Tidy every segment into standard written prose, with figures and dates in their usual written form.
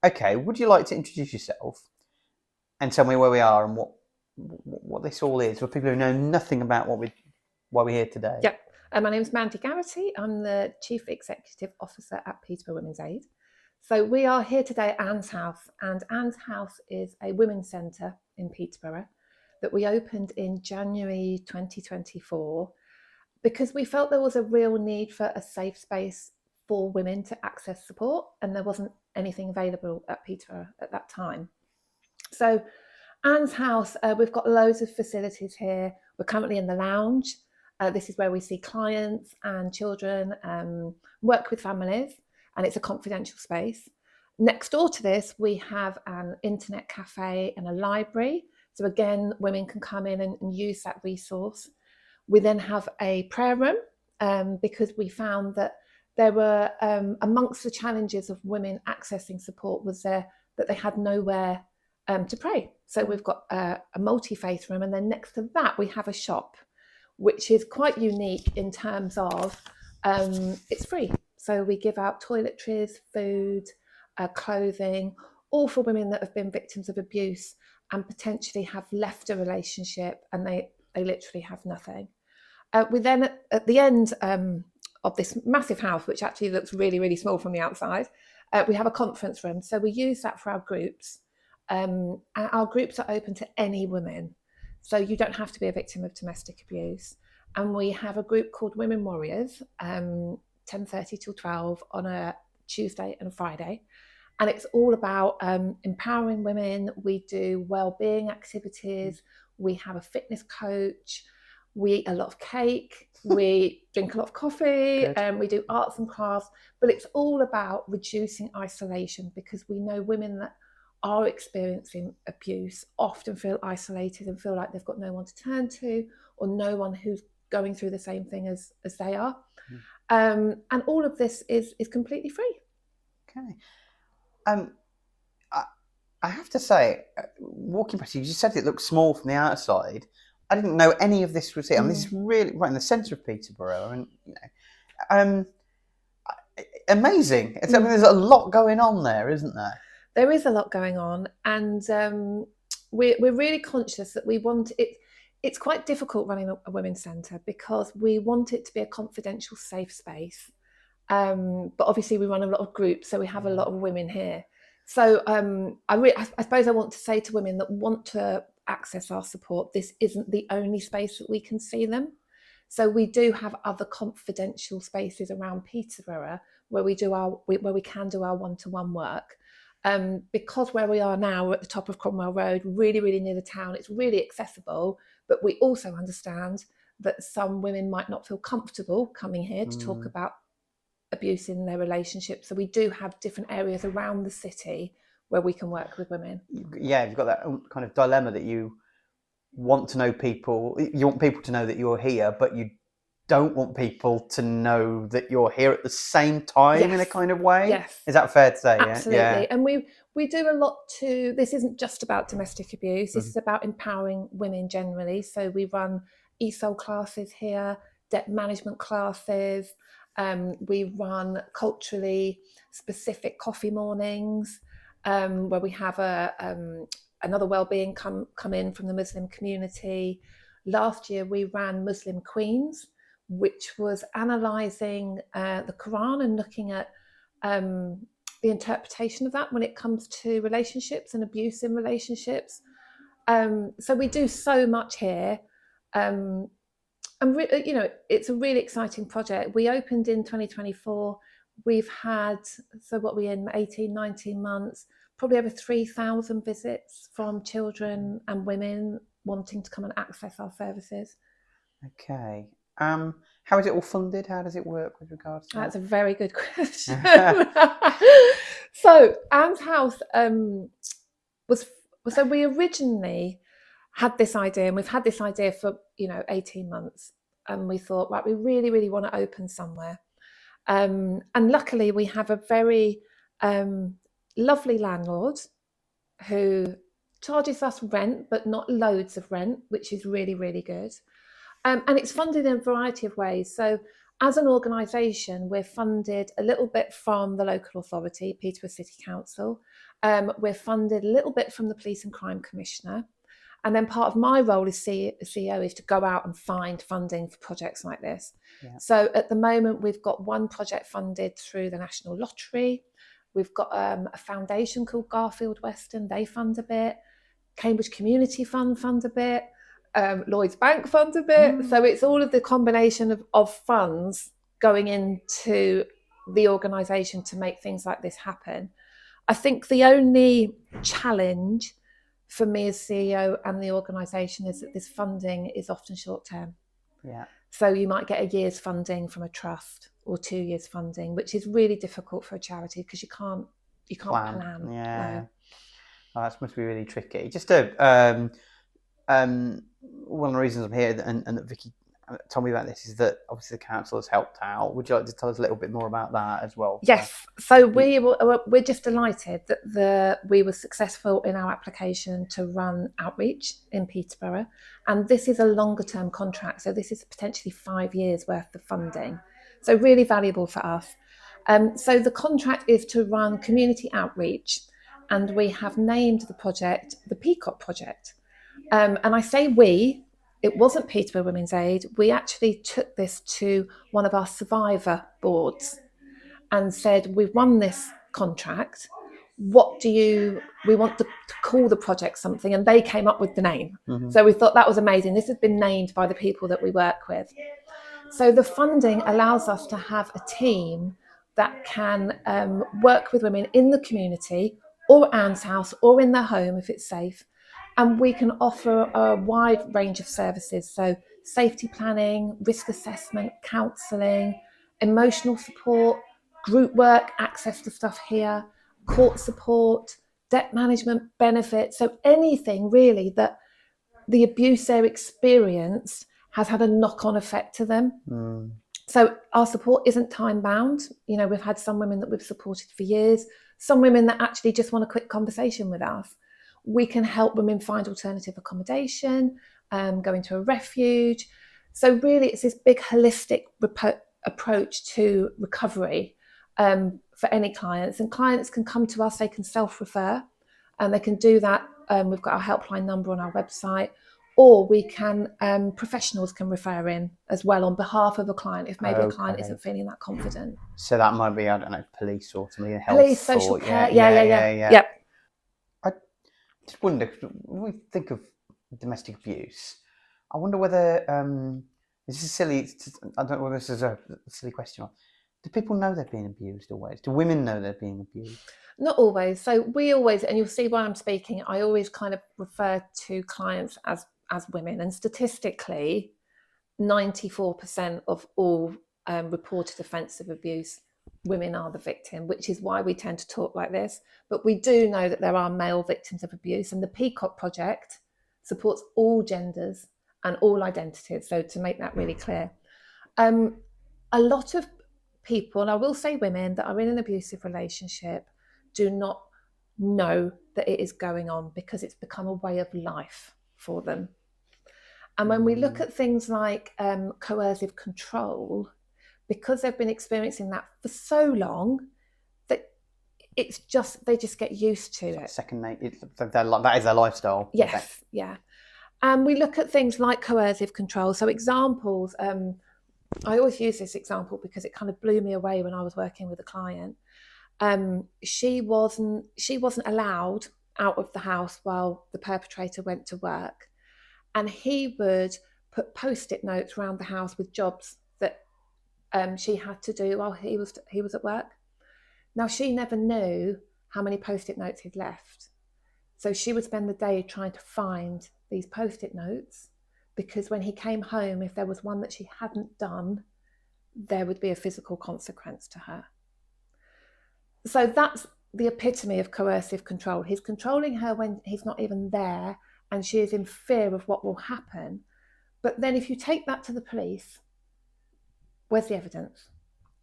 Okay, would you like to introduce yourself and tell me where we are and what this all is for people who know nothing about why we're here today? Yep. My name is Mandy Geraghty. I'm the Chief Executive Officer at Peterborough Women's Aid. So we are here today at Anne's House, and Anne's House is a women's centre in Peterborough that we opened in January 2024 because we felt there was a real need for a safe space for women to access support, and there wasn't anything available at Peterborough at that time. So Anne's House, we've got loads of facilities here. We're currently in the lounge. This is where we see clients and children, work with families, and it's a confidential space. Next door to this, we have an internet cafe and a library. So again, women can come in and use that resource. We then have a prayer room because we found that there were, amongst the challenges of women accessing support was that they had nowhere to pray. So we've got a multi-faith room, and then next to that we have a shop, which is quite unique in terms of it's free. So we give out toiletries, food, clothing, all for women that have been victims of abuse and potentially have left a relationship and they literally have nothing. We then, at the end of this massive house, which actually looks really, really small from the outside, we have a conference room. So we use that for our groups. And our groups are open to any women. So you don't have to be a victim of domestic abuse. And we have a group called Women Warriors, 10:30 till 12 on a Tuesday and a Friday. And it's all about empowering women. We do wellbeing activities. We have a fitness coach. We eat a lot of cake. We drink a lot of coffee. We do arts and crafts. But it's all about reducing isolation, because we know women that are experiencing abuse often feel isolated and feel like they've got no one to turn to or no one who's going through the same thing as they are. And all of this is completely free. Okay. I have to say, walking past you said it looked small from the outside. I didn't know any of this was here. I mean, this is really right in the centre of Peterborough, and amazing. I mean, there's a lot going on there, isn't there? There is a lot going on, and we're really conscious that we want it. It's quite difficult running a women's centre because we want it to be a confidential, safe space. But obviously, we run a lot of groups, so we have a lot of women here. So I suppose I want to say to women that want to access our support, this isn't the only space that we can see them. So we do have other confidential spaces around Peterborough where we can do our one-to-one work. Because where we are now, we're at the top of Cromwell Road, really, really near the town. It's really accessible, but we also understand that some women might not feel comfortable coming here to talk about abuse in their relationship. So we do have different areas around the city where we can work with women. Yeah, you've got that kind of dilemma that you want to know people. You want people to know that you're here, but you don't want people to know that you're here at the same time in a kind of way. Yes. Is that fair to say? Absolutely. Yeah. And we do a lot this isn't just about domestic abuse. This is about empowering women generally. So we run ESOL classes here, debt management classes. We run culturally specific coffee mornings where we have another wellbeing come in from the Muslim community. Last year we ran Muslim Queens, which was analysing the Quran and looking at the interpretation of that when it comes to relationships and abuse in relationships. So we do so much here. And it's a really exciting project. We opened in 2024. We've had, so what we in 18, 19 months, probably over 3,000 visits from children and women wanting to come and access our services. Okay. How is it all funded? How does it work with regards to that? That's a very good question. So Anne's House so we originally had this idea, and we've had this idea for 18 months, and we thought, right, we really, really want to open somewhere. And luckily we have a very lovely landlord who charges us rent, but not loads of rent, which is really, really good. And it's funded in a variety of ways. So As an organisation, we're funded a little bit from the local authority, Peterborough City Council. We're funded a little bit from the Police and Crime Commissioner. And then part of my role as CEO is to go out and find funding for projects like this. Yeah. So at the moment, we've got one project funded through the National Lottery. We've got a foundation called Garfield Weston. They fund a bit. Cambridge Community Fund a bit. Lloyds Bank fund a bit. So it's all of the combination of funds going into the organisation to make things like this happen. I think the only challenge for me as CEO and the organisation is that this funding is often short term. Yeah. So you might get a year's funding from a trust or 2 years funding, which is really difficult for a charity because you can't plan. Yeah. No. Oh, that must be really tricky. Just one of the reasons I'm here and that Vicky told me about this is that obviously the council has helped out. Would you like to tell us a little bit more about that as well? Yes. So we're just delighted that we were successful in our application to run outreach in Peterborough, and this is a longer term contract. So this is potentially 5 years worth of funding. So really valuable for us. So the contract is to run community outreach, and we have named the project the Peacock Project. And I say we. It wasn't Peterborough Women's Aid. We actually took this to one of our survivor boards and said, we've won this contract. We want to call the project something. And they came up with the name. Mm-hmm. So we thought that was amazing. This has been named by the people that we work with. So the funding allows us to have a team that can work with women in the community or Anne's house or in their home if it's safe. And we can offer a wide range of services. So safety planning, risk assessment, counselling, emotional support, group work, access to stuff here, court support, debt management, benefits. So anything really that the abuser experienced has had a knock-on effect to them. Mm. So our support isn't time bound. You know, we've had some women that we've supported for years, some women that actually just want a quick conversation with us. We can help women find alternative accommodation, go into a refuge. So really it's this big holistic approach to recovery for any clients. And clients can come to us, they can self-refer, and they can do that. We've got our helpline number on our website, or we can, professionals can refer in as well on behalf of a client if maybe a client isn't feeling that confident. So that might be, I don't know, police or something, health, police, social care. Yeah. Yep. I just wonder, when we think of domestic abuse, I wonder whether this is silly. I don't know whether this is a silly question. Do people know they're being abused always? Do women know they're being abused? Not always. So we always, and you'll see why I'm speaking, I always kind of refer to clients as women. And statistically, 94% of all reported offensive abuse, women are the victim, which is why we tend to talk like this. But we do know that there are male victims of abuse, and the Peacock Project supports all genders and all identities. So to make that really clear, a lot of people, and I will say women, that are in an abusive relationship do not know that it is going on because it's become a way of life for them. And when we look at things like coercive control, because they've been experiencing that for so long, that it's just, they just get used to it. Second nature, that is their lifestyle. Yes, yeah. And we look at things like coercive control. So examples, I always use this example because it kind of blew me away when I was working with a client. She wasn't allowed out of the house while the perpetrator went to work. And he would put post-it notes around the house with jobs that she had to do while he was at work. Now, she never knew how many post-it notes he'd left. So she would spend the day trying to find these post-it notes, because when he came home, if there was one that she hadn't done, there would be a physical consequence to her. So that's the epitome of coercive control. He's controlling her when he's not even there, and she is in fear of what will happen. But then if you take that to the police, where's the evidence?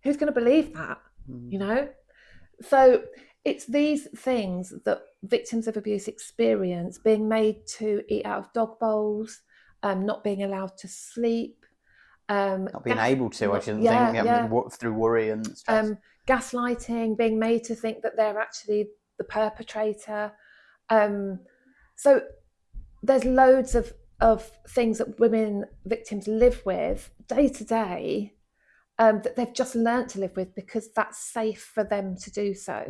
Who's going to believe that? You know? So it's these things that victims of abuse experience, being made to eat out of dog bowls, not being allowed to sleep, Not being able to, I shouldn't yeah, think, yeah. through worry and stress. Gaslighting, being made to think that they're actually the perpetrator. So there's loads of things that women victims live with day to day, that they've just learnt to live with because that's safe for them to do so.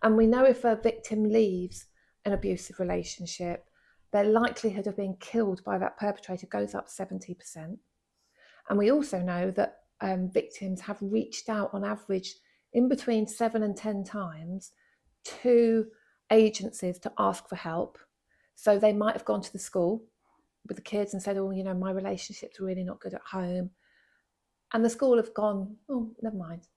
And we know if a victim leaves an abusive relationship, their likelihood of being killed by that perpetrator goes up 70%. And we also know that victims have reached out on average in between 7 and 10 times to agencies to ask for help. So they might have gone to the school with the kids and said, oh, you know, my relationship's really not good at home. And the school have gone, oh, never mind.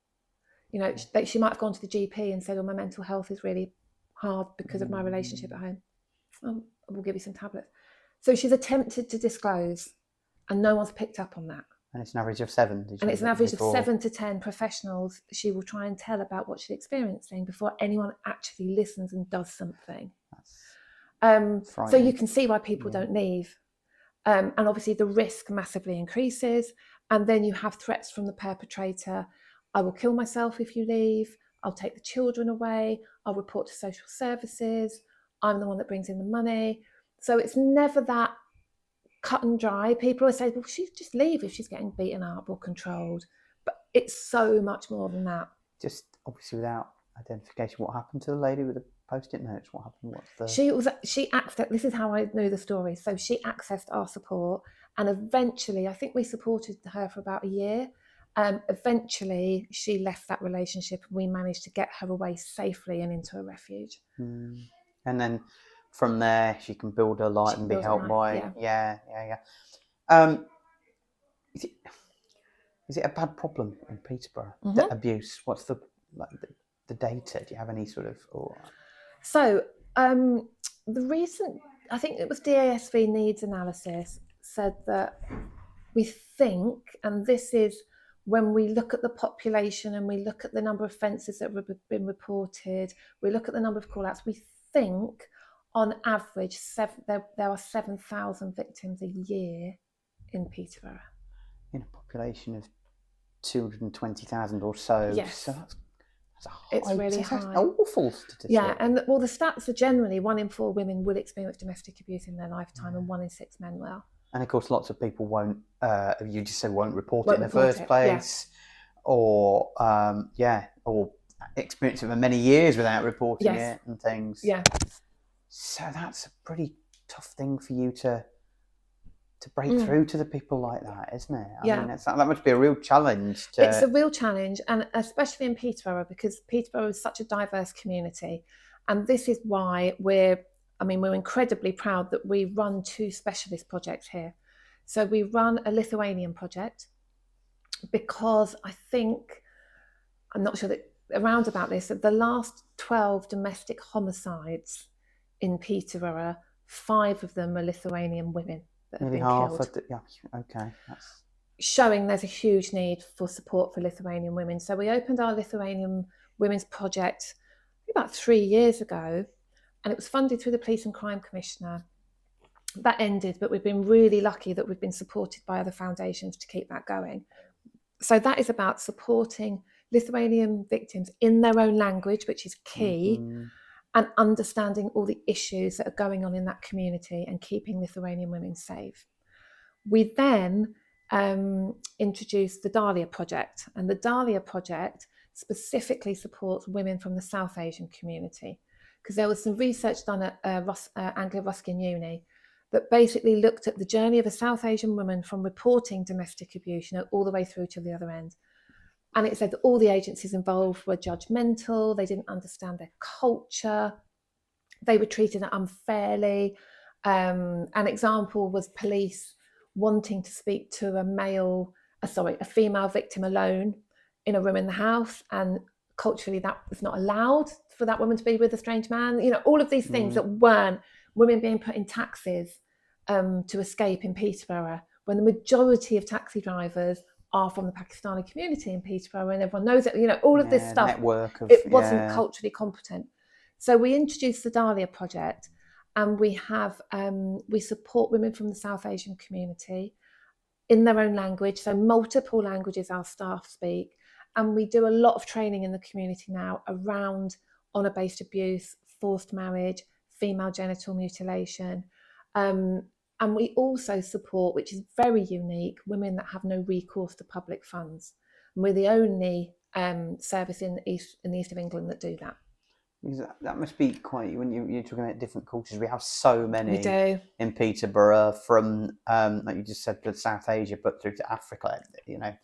You know, she might have gone to the GP and said, oh, my mental health is really hard because of my relationship at home. Oh, we'll give you some tablets. So she's attempted to disclose and no one's picked up on that. And it's an average of 7. And it's an average of 7 to 10 professionals she will try and tell about what she's experiencing before anyone actually listens and does something. So you can see why people don't leave. And obviously the risk massively increases. And then you have threats from the perpetrator. I will kill myself if you leave. I'll take the children away. I'll report to social services. I'm the one that brings in the money. So it's never that cut and dry. People always say, well, she'll just leave if she's getting beaten up or controlled. But it's so much more than that. Just obviously without identification, what happened to the lady with the post-it notes? What happened? She accessed, this is how I know the story. So she accessed our support, and eventually, I think we supported her for about a year. Eventually, she left that relationship, and we managed to get her away safely and into a refuge. And then from there, she can build her life and be helped by. Yeah. Is it a bad problem in Peterborough? The abuse. What's the data? Do you have any sort of? So the recent, I think it was DASV needs analysis, said that we think, and this is when we look at the population and we look at the number of offences that have been reported, we look at the number of call-outs, we think on average there are 7,000 victims a year in Peterborough. In a population of 220,000 or so. Yes. So that's it's really high. That's an awful statistic. Yeah, and the stats are generally 1 in 4 women will experience domestic abuse in their lifetime, and 1 in 6 men will. And of course, lots of people won't. You just said won't report it in the first place, or experience it for many years without reporting it and things. Yeah. So that's a pretty tough thing for you to break through to the people like that, isn't it? I mean, that must be a real challenge. It's a real challenge, and especially in Peterborough, because Peterborough is such a diverse community. And this is why we're incredibly proud that we run 2 specialist projects here. So we run a Lithuanian project because I'm not sure that around about this, that the last 12 domestic homicides in Peterborough, 5 of them are Lithuanian women. Nearly half. Okay. That's showing there's a huge need for support for Lithuanian women. So we opened our Lithuanian Women's Project about 3 years ago, and it was funded through the Police and Crime Commissioner. That ended, but we've been really lucky that we've been supported by other foundations to keep that going. So that is about supporting Lithuanian victims in their own language, which is key, and understanding all the issues that are going on in that community and keeping Lithuanian women safe. We then introduced the Dahlia Project, and the Dahlia Project specifically supports women from the South Asian community, because there was some research done at Anglia Ruskin Uni that basically looked at the journey of a South Asian woman from reporting domestic abuse, all the way through to the other end. And it said that all the agencies involved were judgmental, they didn't understand their culture, they were treated unfairly. An example was police wanting to speak to a female victim alone in a room in the house, and culturally that was not allowed for that woman to be with a strange man. All of these things that weren't, women being put in taxis to escape in Peterborough, when the majority of taxi drivers are from the Pakistani community in Peterborough, and everyone knows it. All of this stuff, it wasn't culturally competent. So we introduced the Dahlia Project, and we support women from the South Asian community, in their own language, so multiple languages our staff speak. And we do a lot of training in the community now around honour-based abuse, forced marriage, female genital mutilation. And we also support, which is very unique, women that have no recourse to public funds. And we're the only service in the east of England that do that. That must be quite, when you're talking about different cultures, we have so many We do. in Peterborough, from like you just said, to South Asia, but through to Africa. You know,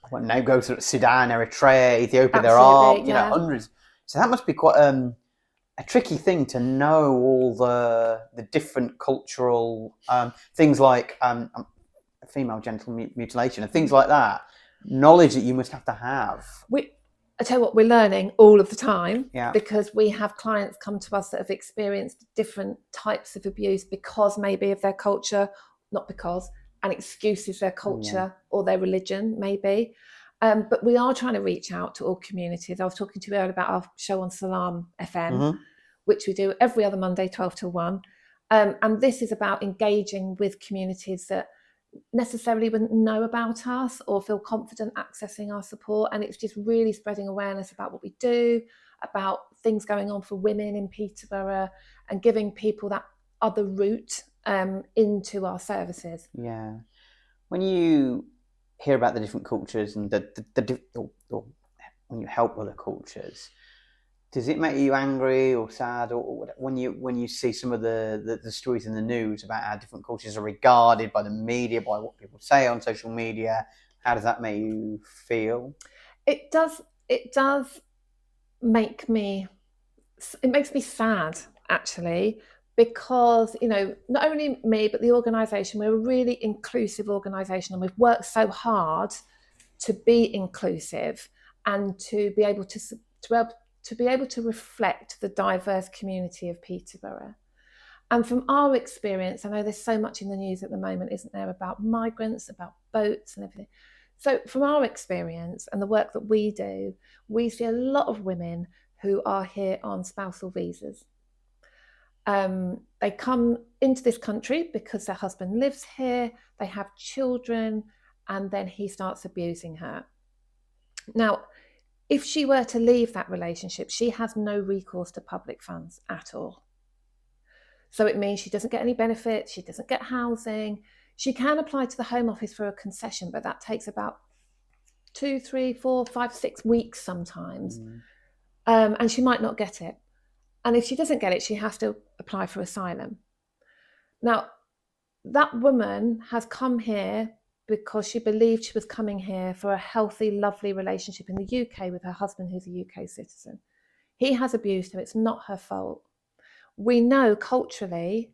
when now go to Sudan, Eritrea, Ethiopia, there are hundreds. So that must be quite a tricky thing to know all the different cultural things, like female genital mutilation and things like that. Knowledge that you must have to have. I tell you what, we're learning all of the time, yeah, because we have clients come to us that have experienced different types of abuse because maybe of their culture, not because, an excuse is their culture or their religion, maybe. But we are trying to reach out to all communities. I was talking to you earlier about our show on Salam FM, which we do every other Monday, 12 till 1. And this is about engaging with communities that necessarily wouldn't know about us or feel confident accessing our support. And it's just really spreading awareness about what we do, about things going on for women in Peterborough, and giving people that other route into our services. Yeah. When you hear about the different cultures and or when you help other cultures, does it make you angry or sad, or when you see some of the stories in the news about how different cultures are regarded by the media, by what people say on social media? How does that make you feel? It does make me. It makes me sad, actually, because, you know, not only me but the organisation, we're a really inclusive organisation, and we've worked so hard to be inclusive and to be able to reflect the diverse community of Peterborough. And from our experience, I know there's so much in the news at the moment, isn't there, about migrants, about boats and everything. So from our experience and the work that we do, we see a lot of women who are here on spousal visas. They come into this country because their husband lives here, they have children, and then he starts abusing her. Now, if she were to leave that relationship, she has no recourse to public funds at all. So it means she doesn't get any benefits, she doesn't get housing. She can apply to the Home Office for a concession, but that takes about 2, 3, 4, 5, 6 weeks sometimes. And she might not get it. And if she doesn't get it, she has to apply for asylum. Now, that woman has come here because she believed she was coming here for a healthy, lovely relationship in the UK with her husband, who's a UK citizen. He has abused her. It's not her fault. We know culturally,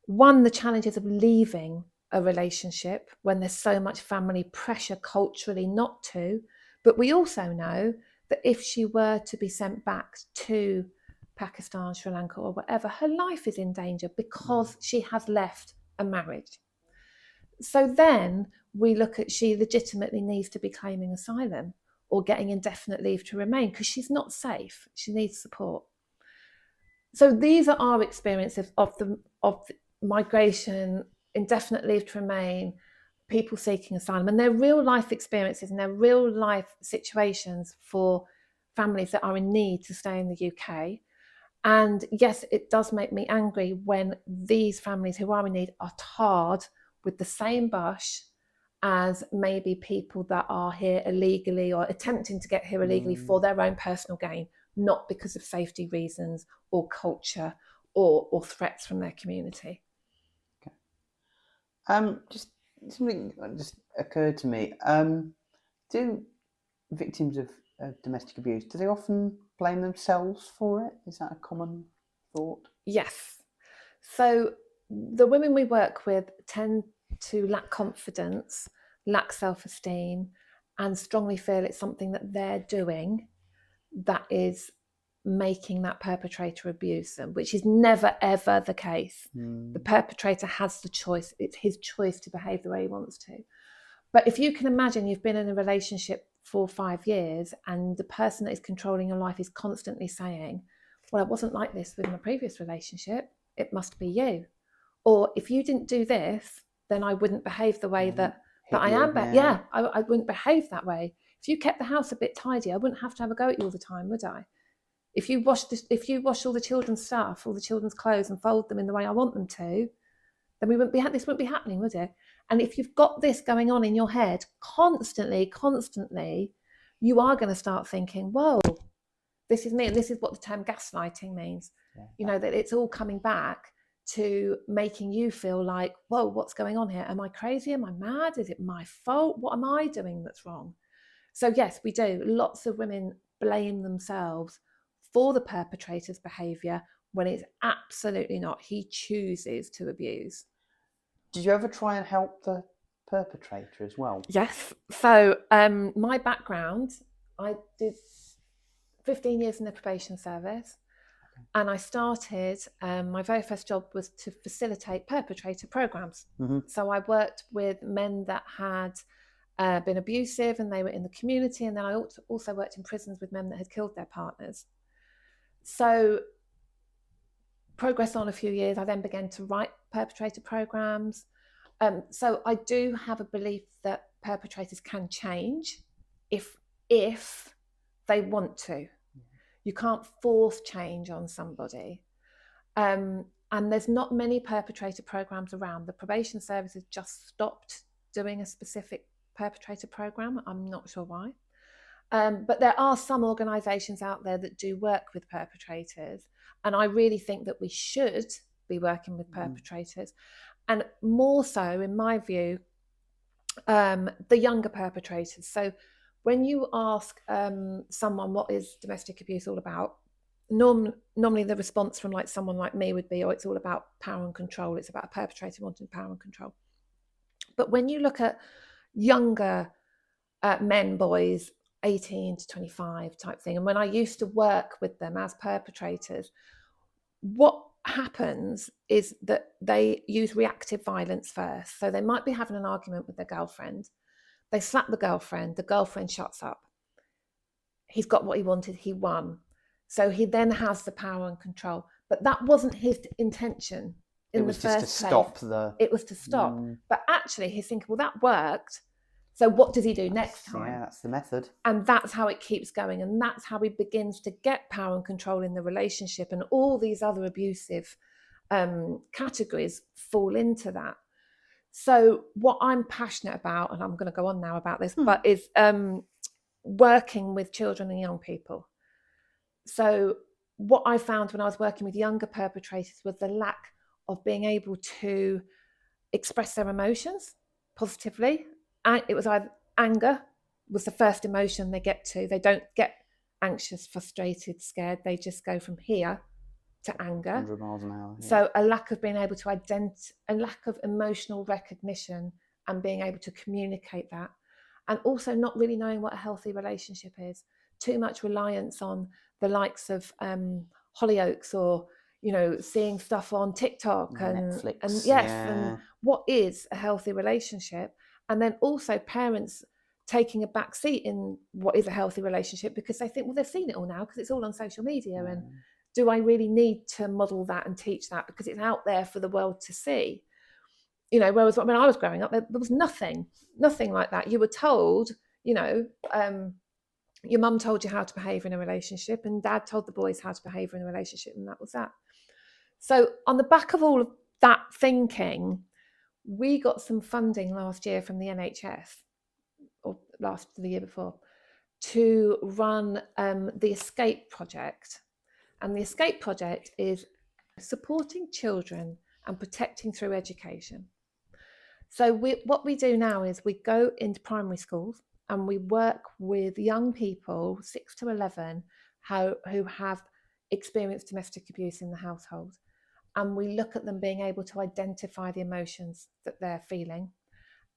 one, the challenges of leaving a relationship when there's so much family pressure culturally not to, but we also know that if she were to be sent back to Pakistan, Sri Lanka or whatever, her life is in danger because she has left a marriage. So then we look at, she legitimately needs to be claiming asylum or getting indefinite leave to remain because she's not safe. She needs support. So these are our experiences of the migration, indefinite leave to remain, people seeking asylum, and they're real life experiences and they're real life situations for families that are in need to stay in the UK. And yes, it does make me angry when these families who are in need are tarred with the same brush as maybe people that are here illegally or attempting to get here illegally for their own personal gain, not because of safety reasons or culture or threats from their community. Okay. Just something just occurred to me. Do victims of domestic abuse, do they often blame themselves for it? Is that a common thought? Yes. So the women we work with tend to lack confidence, lack self-esteem, and strongly feel it's something that they're doing that is making that perpetrator abuse them, which is never, ever the case. The perpetrator has the choice. It's his choice to behave the way he wants to. But if you can imagine you've been in a relationship for 5 years and the person that is controlling your life is constantly saying, well, it wasn't like this with my previous relationship, it must be you. Or if you didn't do this, then I wouldn't behave the way that I you, am. But yeah, I wouldn't behave that way. If you kept the house a bit tidy, I wouldn't have to have a go at you all the time, would I? If you wash all the children's stuff, all the children's clothes, and fold them in the way I want them to, then this wouldn't be happening, would it? And if you've got this going on in your head constantly, you are going to start thinking, whoa, this is me. And this is what the term gaslighting means. That it's all coming back to making you feel like, whoa, what's going on here? Am I crazy? Am I mad? Is it my fault? What am I doing that's wrong? So yes, we do. Lots of women blame themselves for the perpetrator's behaviour when it's absolutely not. He chooses to abuse. Did you ever try and help the perpetrator as well? Yes. So my background, I did 15 years in the probation service. And I started, my very first job was to facilitate perpetrator programs. So I worked with men that had been abusive and they were in the community. And then I also worked in prisons with men that had killed their partners. So progress on a few years, I then began to write perpetrator programs. So I do have a belief that perpetrators can change if they want to. You can't force change on somebody. And there's not many perpetrator programs around. The probation service has just stopped doing a specific perpetrator program. I'm not sure why. But there are some organisations out there that do work with perpetrators. And I really think that we should be working with perpetrators. And more so, in my view, the younger perpetrators. So when you ask someone what is domestic abuse all about, normally the response from like someone like me would be, oh, it's all about power and control. It's about a perpetrator wanting power and control. But when you look at younger men, boys, 18 to 25 type thing, and when I used to work with them as perpetrators, what happens is that they use reactive violence first. So they might be having an argument with their girlfriend. They slap the girlfriend shuts up. He's got what he wanted, he won. So he then has the power and control. But that wasn't his intention in the first place. It was just to stop It was to stop. But actually he's thinking, well, that worked. So what does he do next time? Yeah, that's the method. And that's how it keeps going. And that's how he begins to get power and control in the relationship. And all these other abusive categories fall into that. So what I'm passionate about, and I'm going to go on now about this, but is working with children and young people. So what I found when I was working with younger perpetrators was the lack of being able to express their emotions positively. And it was either anger was the first emotion they get to. They don't get anxious, frustrated, scared. They just go from here to anger. 100 miles an hour. Yeah. So a lack of being able to a lack of emotional recognition and being able to communicate that. And also not really knowing what a healthy relationship is. Too much reliance on the likes of Hollyoaks or, seeing stuff on TikTok and Netflix. And what is a healthy relationship? And then also parents taking a back seat in what is a healthy relationship because they think, well, they've seen it all now because it's all on social media. And do I really need to model that and teach that because it's out there for the world to see? Whereas when I was growing up, there was nothing like that. You were told, your mum told you how to behave in a relationship and dad told the boys how to behave in a relationship, and that was that. So on the back of all of that thinking, we got some funding last year from the NHS, or the year before, to run the Escape Project. And the Escape Project is supporting children and protecting through education. So what we do now is we go into primary schools and we work with young people, 6 to 11, who have experienced domestic abuse in the household. And we look at them being able to identify the emotions that they're feeling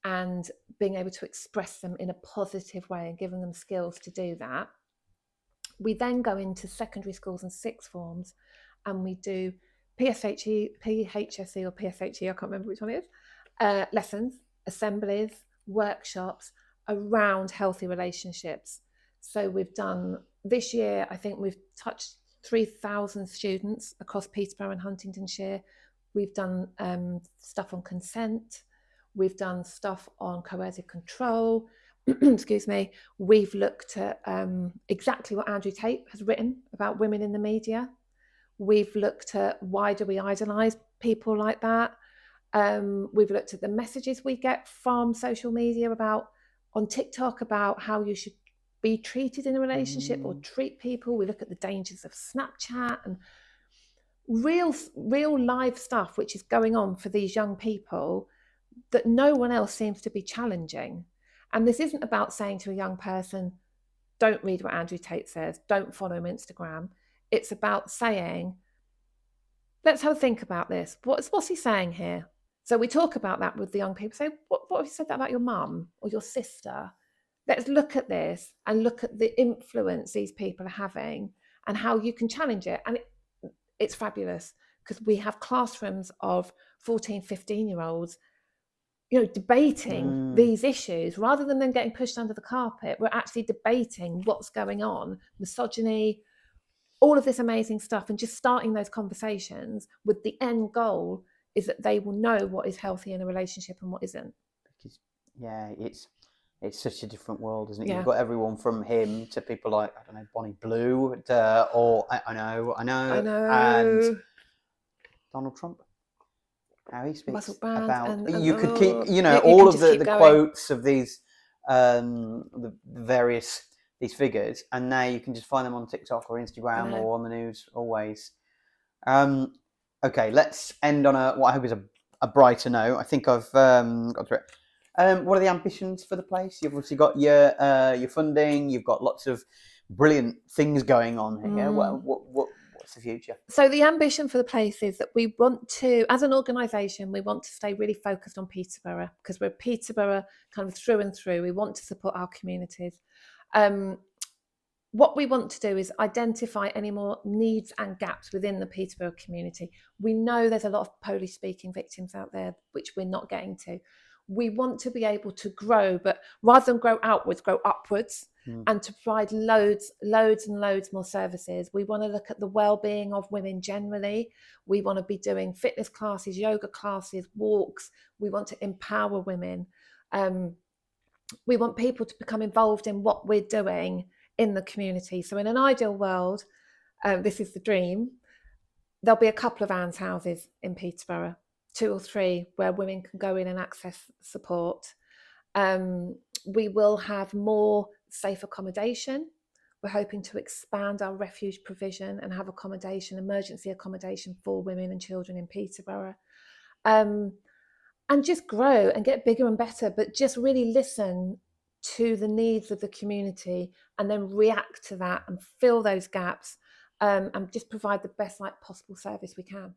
and being able to express them in a positive way and giving them skills to do that. We then go into secondary schools and sixth forms and we do PHSE or PSHE, I can't remember which one it is, lessons, assemblies, workshops around healthy relationships. So we've done, this year, I think we've touched 3,000 students across Peterborough and Huntingdonshire. We've done stuff on consent. We've done stuff on coercive control. Excuse me. We've looked at exactly what Andrew Tate has written about women in the media. We've looked at why do we idolise people like that. We've looked at the messages we get from social media on TikTok about how you should be treated in a relationship or treat people. We look at the dangers of Snapchat and real live stuff which is going on for these young people that no one else seems to be challenging. And this isn't about saying to a young person, don't read what Andrew Tate says, don't follow him on Instagram. It's about saying, let's have a think about this. What's he saying here? So we talk about that with the young people. Say, what have you said that about your mum or your sister? Let's look at this and look at the influence these people are having and how you can challenge it. And it's fabulous because we have classrooms of 14, 15-year-olds, debating these issues rather than them getting pushed under the carpet. We're actually debating what's going on, misogyny, all of this amazing stuff, and just starting those conversations with the end goal is that they will know what is healthy in a relationship and what isn't. Because, it's such a different world, isn't it? Yeah. You've got everyone from him to people like, I don't know, Bonnie Blue, or I know, and Donald Trump. How he speaks about, you could keep, all of the quotes of these, the various these figures, and now you can just find them on TikTok or Instagram or on the news always. Okay, let's end on what I hope is a brighter note. I think I've got through it. What are the ambitions for the place? You've obviously got your funding. You've got lots of brilliant things going on here. What's the future? So the ambition for the place is that we want to, as an organisation, we want to stay really focused on Peterborough because we're Peterborough kind of through and through. We want to support our communities. What we want to do is identify any more needs and gaps within the Peterborough community. We know there's a lot of Polish-speaking victims out there, which we're not getting to. We want to be able to grow, but rather than grow outwards, grow upwards, and to provide loads and loads more services. We want to look at the well-being of women generally. We want to be doing fitness classes, yoga classes, walks. We want to empower women. We want people to become involved in what we're doing in the community. So in an ideal world, this is the dream, there'll be a couple of Anne's houses in Peterborough, 2 or 3 where women can go in and access support. We will have more safe accommodation. We're hoping to expand our refuge provision and have emergency accommodation for women and children in Peterborough. And just grow and get bigger and better, but just really listen to the needs of the community and then react to that and fill those gaps, and just provide the best possible service we can.